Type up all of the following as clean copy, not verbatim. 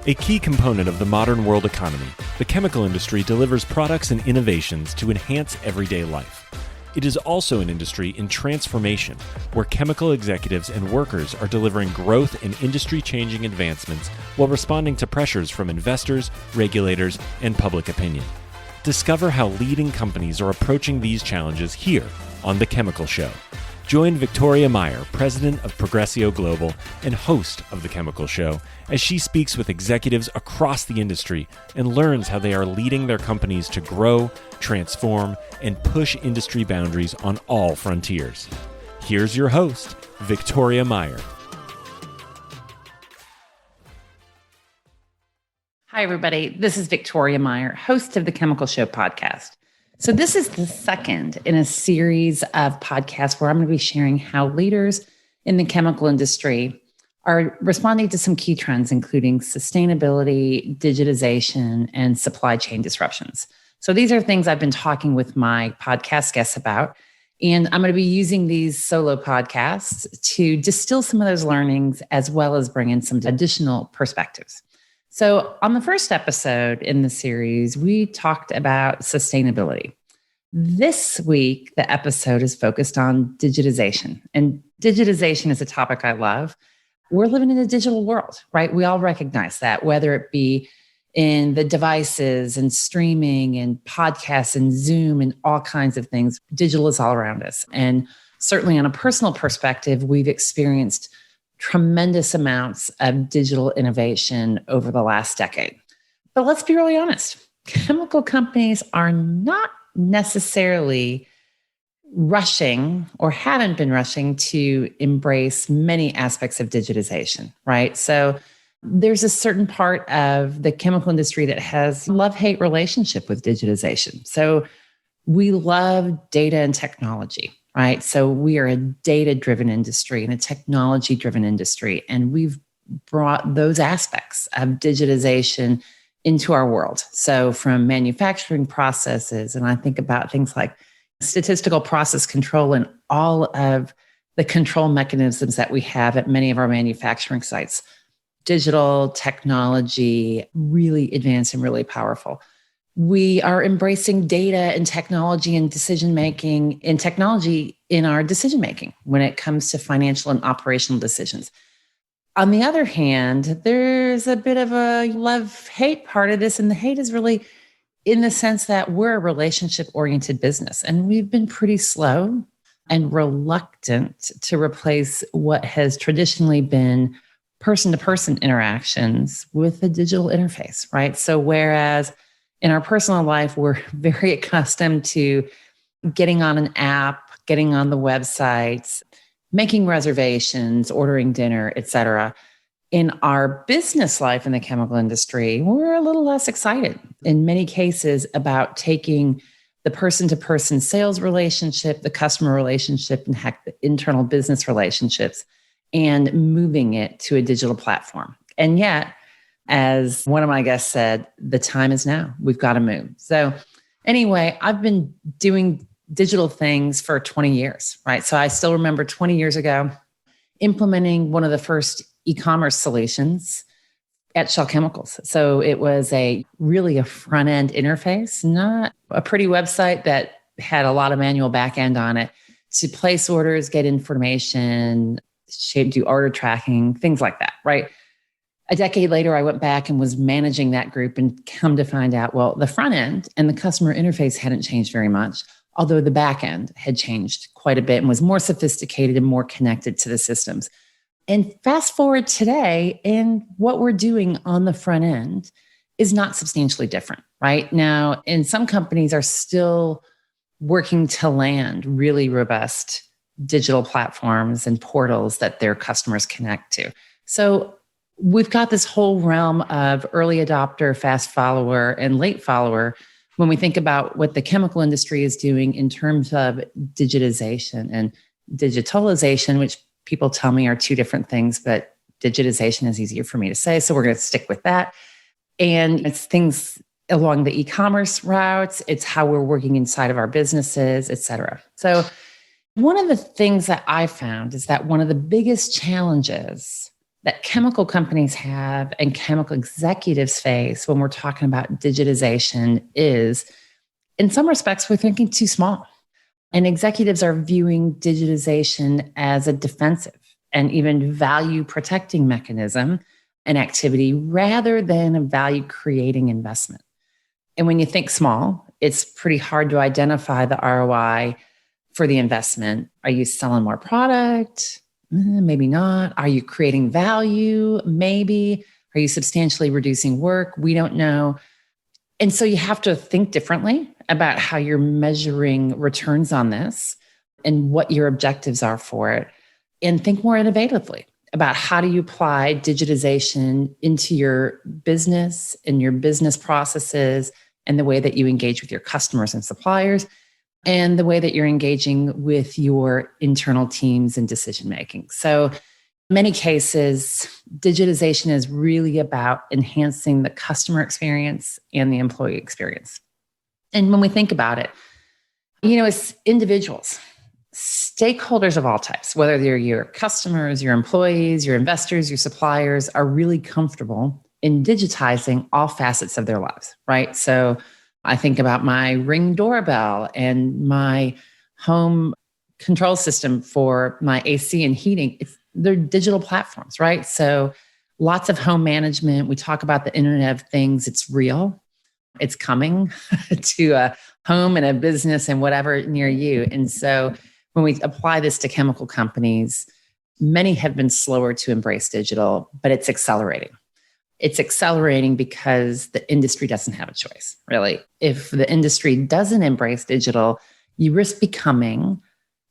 A key component of the modern world economy, the chemical industry delivers products and innovations to enhance everyday life. It is also an industry in transformation, where chemical executives and workers are delivering growth and industry-changing advancements while responding to pressures from investors, regulators, and public opinion. Discover how leading companies are approaching these challenges here on The Chemical Show. Join Victoria Meyer, president of Progressio Global and host of The Chemical Show, as she speaks with executives across the industry and learns how they are leading their companies to grow, transform, and push industry boundaries on all frontiers. Here's your host, Victoria Meyer. Hi, everybody. This is Victoria Meyer, host of The Chemical Show podcast. So this is the second in a series of podcasts where I'm going to be sharing how leaders in the chemical industry are responding to some key trends, including sustainability, digitization, and supply chain disruptions. So these are things I've been talking with my podcast guests about, and I'm going to be using these solo podcasts to distill some of those learnings as well as bring in some additional perspectives. So on the first episode in the series, we talked about sustainability. This week, the episode is focused on digitization. And digitization is a topic I love. We're living in a digital world, right? We all recognize that, whether it be in the devices and streaming and podcasts and Zoom and all kinds of things. Digital is all around us. And certainly on a personal perspective, we've experienced tremendous amounts of digital innovation over the last decade. But let's be really honest. Chemical companies are not necessarily rushing or haven't been rushing to embrace many aspects of digitization, right? So there's a certain part of the chemical industry that has a love-hate relationship with digitization. So we love data and technology, right? So we are a data-driven industry and a technology-driven industry, and we've brought those aspects of digitization into our world. So from manufacturing processes, and I think about things like statistical process control and all of the control mechanisms that we have at many of our manufacturing sites. Digital technology, really advanced and really powerful. We are embracing data and technology and decision-making and technology in our decision-making when it comes to financial and operational decisions. On the other hand, there's a bit of a love-hate part of this, and the hate is really in the sense that we're a relationship-oriented business, and we've been pretty slow and reluctant to replace what has traditionally been person-to-person interactions with a digital interface, right? So whereas in our personal life, we're very accustomed to getting on an app, getting on the websites, making reservations, ordering dinner, et cetera. In our business life in the chemical industry, we're a little less excited in many cases about taking the person-to-person sales relationship, the customer relationship, and heck, the internal business relationships, and moving it to a digital platform. And yet, as one of my guests said, the time is now. We've got to move. So anyway, I've been doing digital things for 20 years, right? So I still remember 20 years ago implementing one of the first e-commerce solutions at Shell Chemicals. So it was really a front-end interface, not a pretty website that had a lot of manual back-end on it to place orders, get information, do order tracking, things like that, right? A decade later, I went back and was managing that group and come to find out, well, the front end and the customer interface hadn't changed very much, although the back end had changed quite a bit and was more sophisticated and more connected to the systems. And fast forward today, and what we're doing on the front end is not substantially different, right? Now, and some companies are still working to land really robust digital platforms and portals that their customers connect to. So we've got this whole realm of early adopter, fast follower, and late follower when we think about what the chemical industry is doing in terms of digitization and digitalization, which people tell me are two different things, but digitization is easier for me to say. So we're going to stick with that. And it's things along the e-commerce routes. It's how we're working inside of our businesses, et cetera. So one of the things that I found is that one of the biggest challenges that chemical companies have and chemical executives face when we're talking about digitization is, in some respects, we're thinking too small. And executives are viewing digitization as a defensive and even value protecting mechanism and activity rather than a value creating investment. And when you think small, it's pretty hard to identify the ROI for the investment. Are you selling more product? Maybe not. Are you creating value? Maybe. Are you substantially reducing work? We don't know. And so you have to think differently about how you're measuring returns on this and what your objectives are for it. And think more innovatively about how do you apply digitization into your business and your business processes and the way that you engage with your customers and suppliers and the way that you're engaging with your internal teams and decision making. So in many cases, digitization is really about enhancing the customer experience and the employee experience. And when we think about it, as individuals, stakeholders of all types, whether they're your customers, your employees, your investors, your suppliers, are really comfortable in digitizing all facets of their lives, right? So I think about my Ring doorbell and my home control system for my AC and heating. They're digital platforms, right? So lots of home management. We talk about the Internet of Things. It's real. It's coming to a home and a business and whatever near you. And so when we apply this to chemical companies, many have been slower to embrace digital, but it's accelerating. It's accelerating because the industry doesn't have a choice, really. If the industry doesn't embrace digital, you risk becoming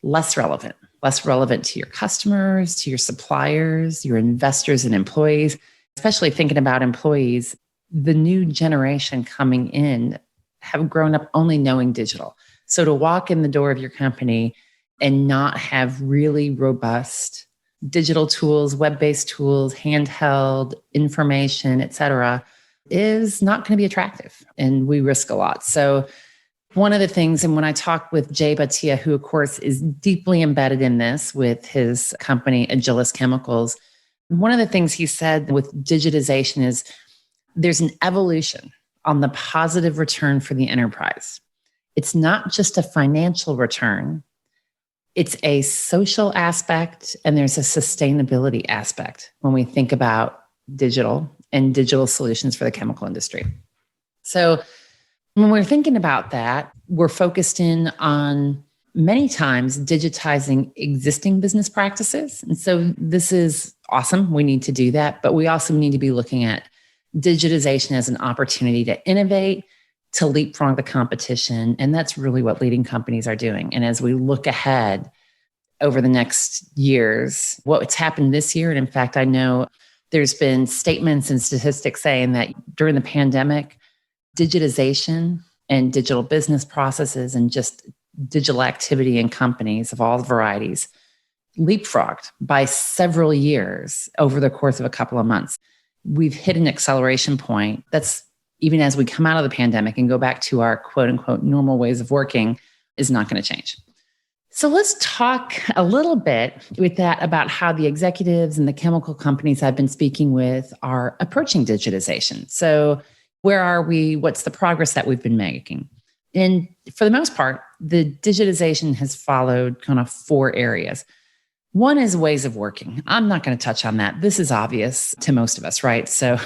less relevant to your customers, to your suppliers, your investors and employees, especially thinking about employees. The new generation coming in have grown up only knowing digital. So to walk in the door of your company and not have really robust digital tools, web-based tools, handheld information, et cetera, is not going to be attractive. And we risk a lot. So one of the things, and when I talk with Jay Bhatia, who of course is deeply embedded in this with his company, Agilis Chemicals, one of the things he said with digitization is there's an evolution on the positive return for the enterprise. It's not just a financial return. It's a social aspect and there's a sustainability aspect when we think about digital and digital solutions for the chemical industry. So when we're thinking about that, we're focused in on many times digitizing existing business practices. And so this is awesome. We need to do that, but we also need to be looking at digitization as an opportunity to innovate, to leapfrog the competition. And that's really what leading companies are doing. And as we look ahead over the next years, what's happened this year, and in fact, I know there's been statements and statistics saying that during the pandemic, digitization and digital business processes and just digital activity in companies of all varieties leapfrogged by several years over the course of a couple of months. We've hit an acceleration point that's, even as we come out of the pandemic and go back to our quote unquote normal ways of working, is not going to change. So let's talk a little bit with that about how the executives and the chemical companies I've been speaking with are approaching digitization. So where are we? What's the progress that we've been making? And for the most part, the digitization has followed kind of 4 areas. One is ways of working. I'm not going to touch on that. This is obvious to most of us, right? So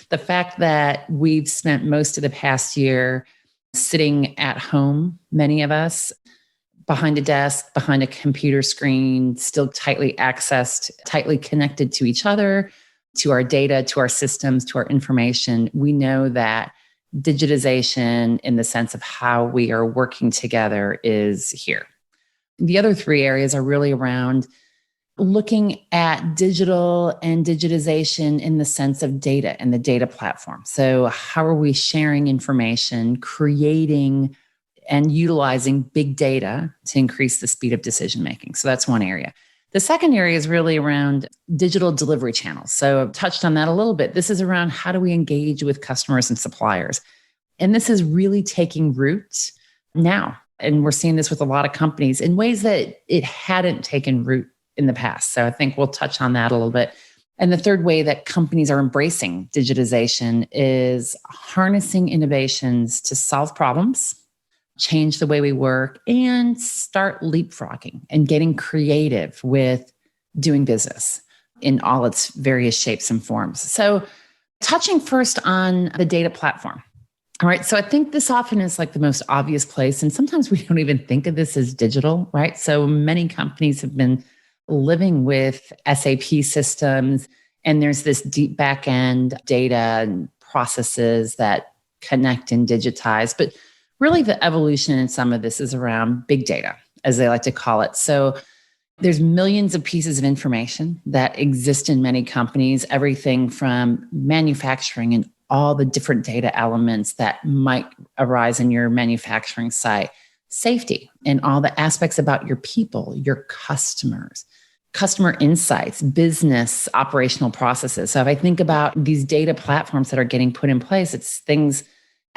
the fact that we've spent most of the past year sitting at home, many of us, behind a desk, behind a computer screen, still tightly accessed, tightly connected to each other, to our data, to our systems, to our information, we know that digitization in the sense of how we are working together is here. The other 3 areas are really around looking at digital and digitization in the sense of data and the data platform. So how are we sharing information, creating and utilizing big data to increase the speed of decision making? So that's one area. The second area is really around digital delivery channels. So I've touched on that a little bit. This is around how do we engage with customers and suppliers? And this is really taking root now. And we're seeing this with a lot of companies in ways that it hadn't taken root in the past. So I think we'll touch on that a little bit And the third way that companies are embracing digitization is harnessing innovations to solve problems, change the way we work, and start leapfrogging and getting creative with doing business in all its various shapes and forms. So, touching first on the data platform. All right. So I think this often is like the most obvious place. And sometimes we don't even think of this as digital, right? So many companies have been living with SAP systems, and there's this deep back end data and processes that connect and digitize. But really, the evolution in some of this is around big data, as they like to call it. So there's millions of pieces of information that exist in many companies, everything from manufacturing and all the different data elements that might arise in your manufacturing site, safety and all the aspects about your people, your customers, customer insights, business operational processes. So if I think about these data platforms that are getting put in place, it's things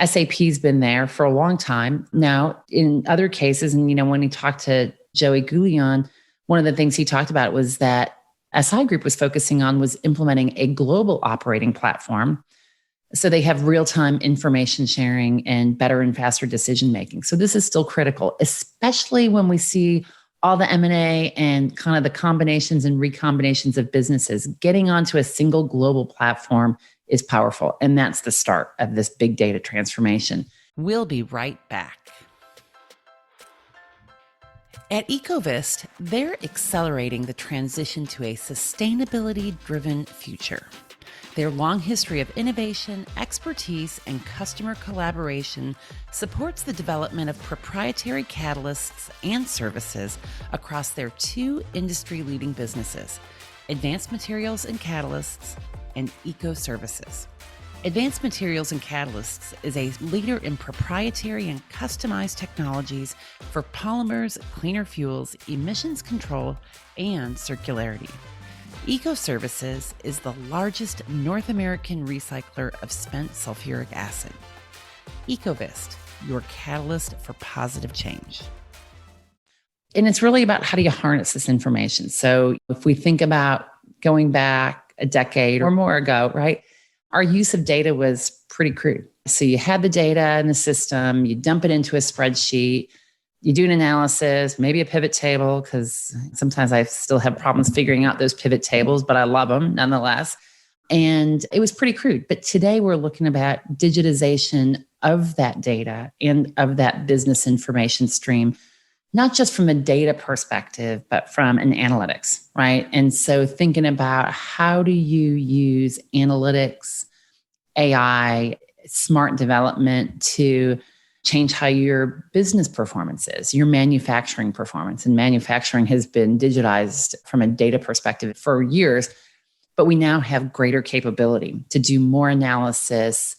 SAP's been there for a long time. Now, in other cases, and when he talked to Joey Goulion, one of the things he talked about was that SI Group was focusing on was implementing a global operating platform. So they have real-time information sharing and better and faster decision-making. So this is still critical, especially when we see all the M&A and kind of the combinations and recombinations of businesses. Getting onto a single global platform is powerful. And that's the start of this big data transformation. We'll be right back. At Ecovist, they're accelerating the transition to a sustainability-driven future. Their long history of innovation, expertise, and customer collaboration supports the development of proprietary catalysts and services across their two industry-leading businesses, Advanced Materials and Catalysts and Eco Services. Advanced Materials and Catalysts is a leader in proprietary and customized technologies for polymers, cleaner fuels, emissions control, and circularity. Eco Services is the largest North American recycler of spent sulfuric acid. Ecovist, your catalyst for positive change. And it's really about how do you harness this information? So if we think about going back a decade or more ago, right? Our use of data was pretty crude. So you had the data in the system, you dump it into a spreadsheet, you do an analysis, maybe a pivot table, because sometimes I still have problems figuring out those pivot tables, but I love them nonetheless. And it was pretty crude. But today we're looking about digitization of that data and of that business information stream, not just from a data perspective, but from an analytics, right? And so thinking about how do you use analytics, AI, smart development to change how your business performance is, your manufacturing performance. And manufacturing has been digitized from a data perspective for years, but we now have greater capability to do more analysis,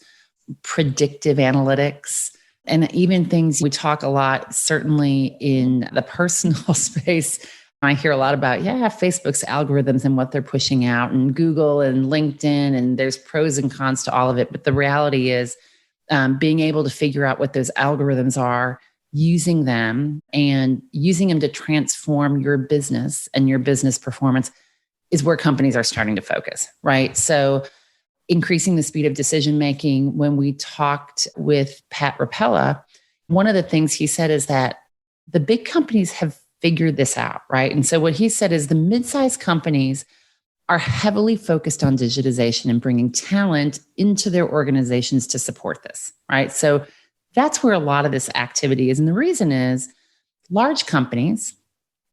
predictive analytics, and even things we talk a lot, certainly in the personal space. I hear a lot about, Facebook's algorithms and what they're pushing out, and Google and LinkedIn, and there's pros and cons to all of it. But the reality is being able to figure out what those algorithms are, using them to transform your business and your business performance is where companies are starting to focus, right? So increasing the speed of decision-making. When we talked with Pat Rapella, one of the things he said is that the big companies have figured this out, right? And so what he said is the mid-sized companies are heavily focused on digitization and bringing talent into their organizations to support this, right? So that's where a lot of this activity is. And the reason is large companies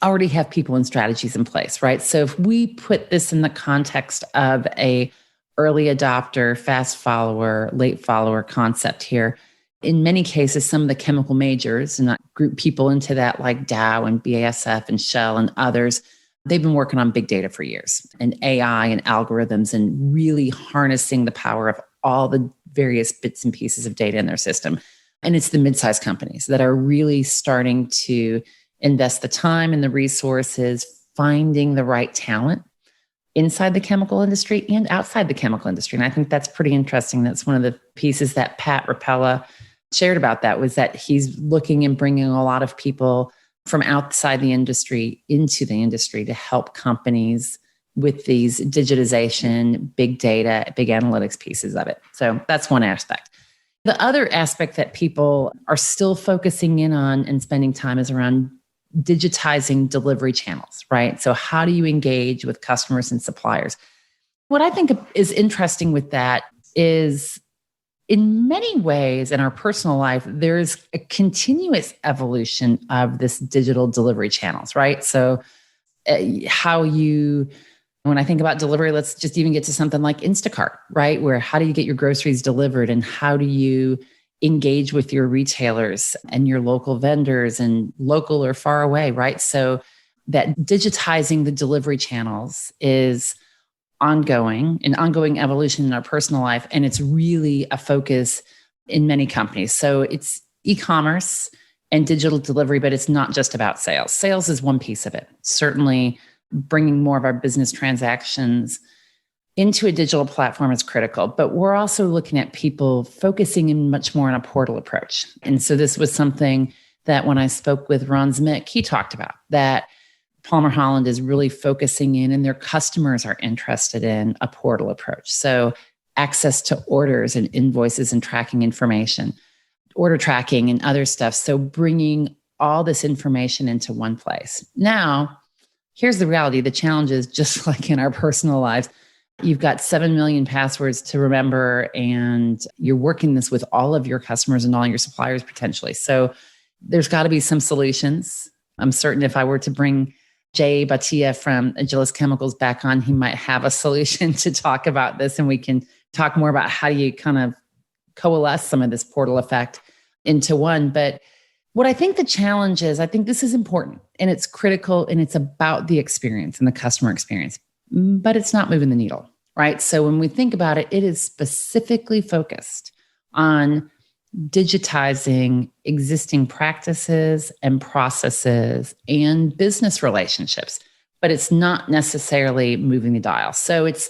already have people and strategies in place, right? So if we put this in the context of a early adopter, fast follower, late follower concept here, in many cases, some of the chemical majors, and I group people into that like Dow and BASF and Shell and others, they've been working on big data for years and AI and algorithms and really harnessing the power of all the various bits and pieces of data in their system. And it's the mid-sized companies that are really starting to invest the time and the resources, finding the right talent inside the chemical industry and outside the chemical industry. And I think that's pretty interesting. That's one of the pieces that Pat Rapella shared about that, was that he's looking and bringing a lot of people from outside the industry into the industry to help companies with these digitization, big data, big analytics pieces of it. So that's one aspect. The other aspect that people are still focusing in on and spending time is around digitizing delivery channels, right? So how do you engage with customers and suppliers? What I think is interesting with that is in many ways in our personal life, there's a continuous evolution of this digital delivery channels, right? So when I think about delivery, let's just even get to something like Instacart, right? Where how do you get your groceries delivered and how do you engage with your retailers and your local vendors and local or far away, right? So that digitizing the delivery channels is an ongoing evolution in our personal life. And it's really a focus in many companies. So it's e-commerce and digital delivery, but it's not just about sales. Sales is one piece of it. Certainly bringing more of our business transactions into a digital platform is critical, but we're also looking at people focusing in much more on a portal approach. And so this was something that when I spoke with Ron Zmick, he talked about that Palmer Holland is really focusing in and their customers are interested in a portal approach. So access to orders and invoices and tracking information, order tracking and other stuff. So bringing all this information into one place. Now, here's the reality. The challenge is just like in our personal lives, you've got 7 million passwords to remember, and you're working this with all of your customers and all your suppliers potentially. So there's got to be some solutions. I'm certain if I were to bring Jay Batia from Agilis Chemicals back on, he might have a solution to talk about this, and we can talk more about how do you kind of coalesce some of this portal effect into one. But what I think the challenge is, I think this is important and it's critical and it's about the experience and the customer experience, but it's not moving the needle, right? So when we think about it, it is specifically focused on digitizing existing practices and processes and business relationships, but it's not necessarily moving the dial. So it's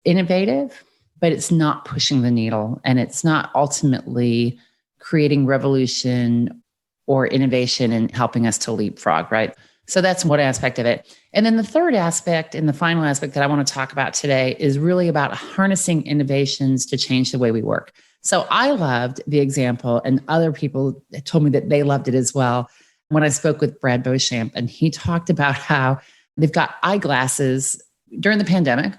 innovative, but it's not pushing the needle and it's not ultimately creating revolution or innovation and helping us to leapfrog, right? So that's one aspect of it. And then the third aspect and the final aspect that I want to talk about today is really about harnessing innovations to change the way we work. So I loved the example, and other people told me that they loved it as well, when I spoke with Brad Beauchamp, and he talked about how they've got eyeglasses during the pandemic.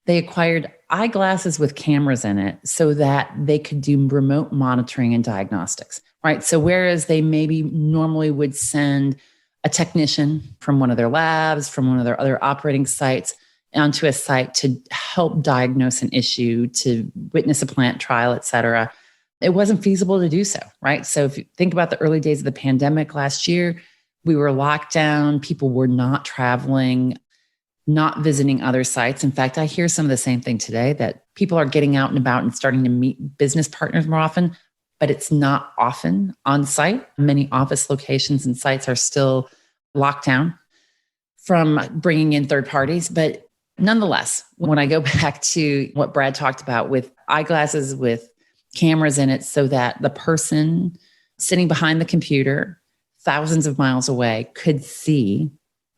They acquired eyeglasses with cameras in it so that they could do remote monitoring and diagnostics, right? So whereas they maybe normally would send a technician from one of their labs, from one of their other operating sites onto a site to help diagnose an issue, to witness a plant trial, et cetera, it wasn't feasible to do so, right? So if you think about the early days of the pandemic last year, we were locked down, people were not traveling, not visiting other sites. In fact, I hear some of the same thing today, that people are getting out and about and starting to meet business partners more often, but it's not often on site. Many office locations and sites are still locked down from bringing in third parties. But nonetheless, when I go back to what Brad talked about with eyeglasses with cameras in it so that the person sitting behind the computer thousands of miles away could see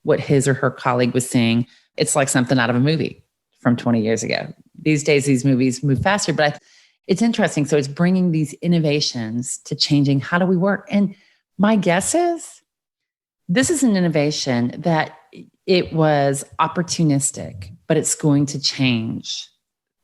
what his or her colleague was seeing, it's like something out of a movie from 20 years ago. These days, these movies move faster, but it's interesting. So it's bringing these innovations to changing how do we work. And my guess is this is an innovation that it was opportunistic, but it's going to change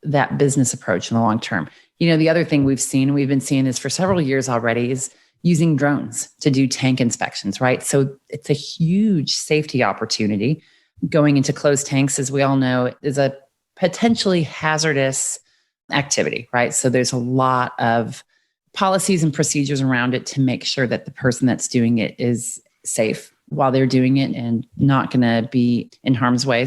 that business approach in the long term. You know, the other thing we've seen, and we've been seeing this for several years already, is using drones to do tank inspections, right? So it's a huge safety opportunity. Going into closed tanks, as we all know, is a potentially hazardous activity, right? So there's a lot of policies and procedures around it to make sure that the person that's doing it is safe while they're doing it and not going to be in harm's way.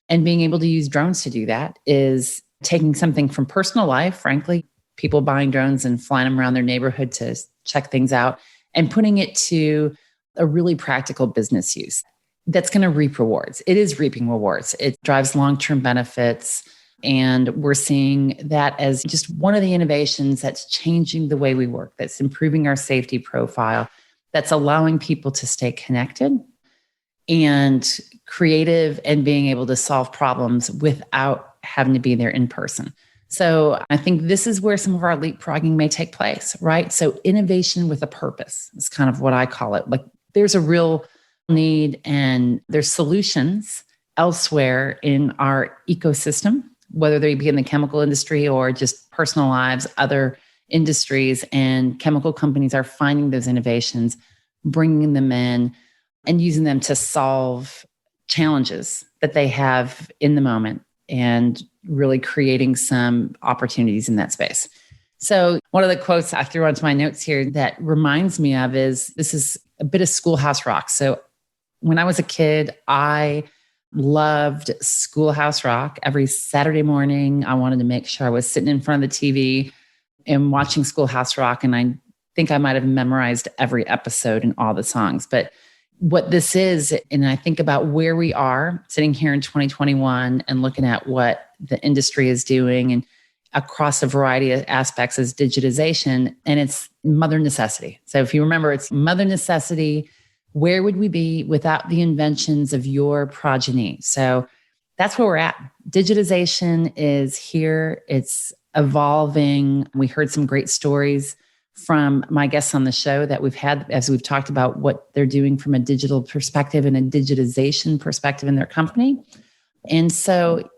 And being able to use drones to do that is taking something from personal life, frankly, people buying drones and flying them around their neighborhood to check things out, and putting it to a really practical business use that's going to reap rewards. It is reaping rewards. It drives long-term benefits. And we're seeing that as just one of the innovations that's changing the way we work, that's improving our safety profile, that's allowing people to stay connected and creative and being able to solve problems without having to be there in person. So I think this is where some of our leapfrogging may take place, right? So innovation with a purpose is kind of what I call it. Like there's a real need and there's solutions elsewhere in our ecosystem, whether they be in the chemical industry or just personal lives, other industries, and chemical companies are finding those innovations, bringing them in and using them to solve challenges that they have in the moment and really creating some opportunities in that space. So one of the quotes I threw onto my notes here that reminds me of is, this is a bit of Schoolhouse Rock. So when I was a kid, I loved Schoolhouse Rock. Every Saturday morning, I wanted to make sure I was sitting in front of the TV and watching Schoolhouse Rock. And I think I might have memorized every episode and all the songs. But what this is, and I think about where we are sitting here in 2021 and looking at what the industry is doing and across a variety of aspects is digitization, and it's mother necessity. So if you remember, it's mother necessity. Where would we be without the inventions of your progeny? So that's where we're at. Digitization is here. It's evolving. We heard some great stories from my guests on the show that we've had as we've talked about what they're doing from a digital perspective and a digitization perspective in their company. And so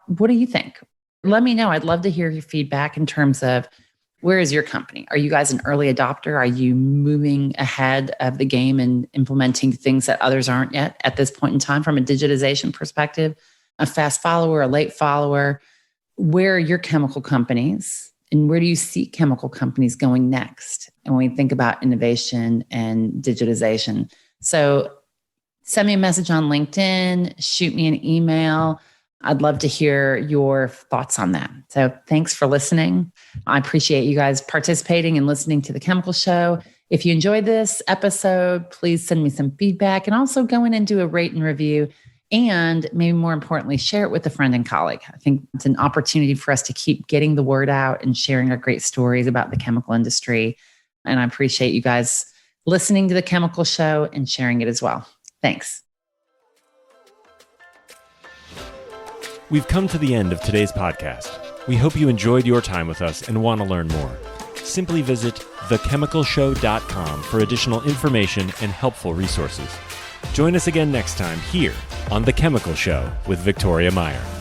what do you think? Let me know. I'd love to hear your feedback in terms of, where is your company? Are you guys an early adopter? Are you moving ahead of the game and implementing things that others aren't yet at this point in time from a digitization perspective? A fast follower, a late follower? Where are your chemical companies? And where do you see chemical companies going next? And when we think about innovation and digitization. So send me a message on LinkedIn, shoot me an email. I'd love to hear your thoughts on that. So thanks for listening. I appreciate you guys participating and listening to The Chemical Show. If you enjoyed this episode, please send me some feedback and also go in and do a rate and review. And maybe more importantly, share it with a friend and colleague. I think it's an opportunity for us to keep getting the word out and sharing our great stories about the chemical industry. And I appreciate you guys listening to The Chemical Show and sharing it as well. Thanks. We've come to the end of today's podcast. We hope you enjoyed your time with us and want to learn more. Simply visit thechemicalshow.com for additional information and helpful resources. Join us again next time here on The Chemical Show with Victoria Meyer.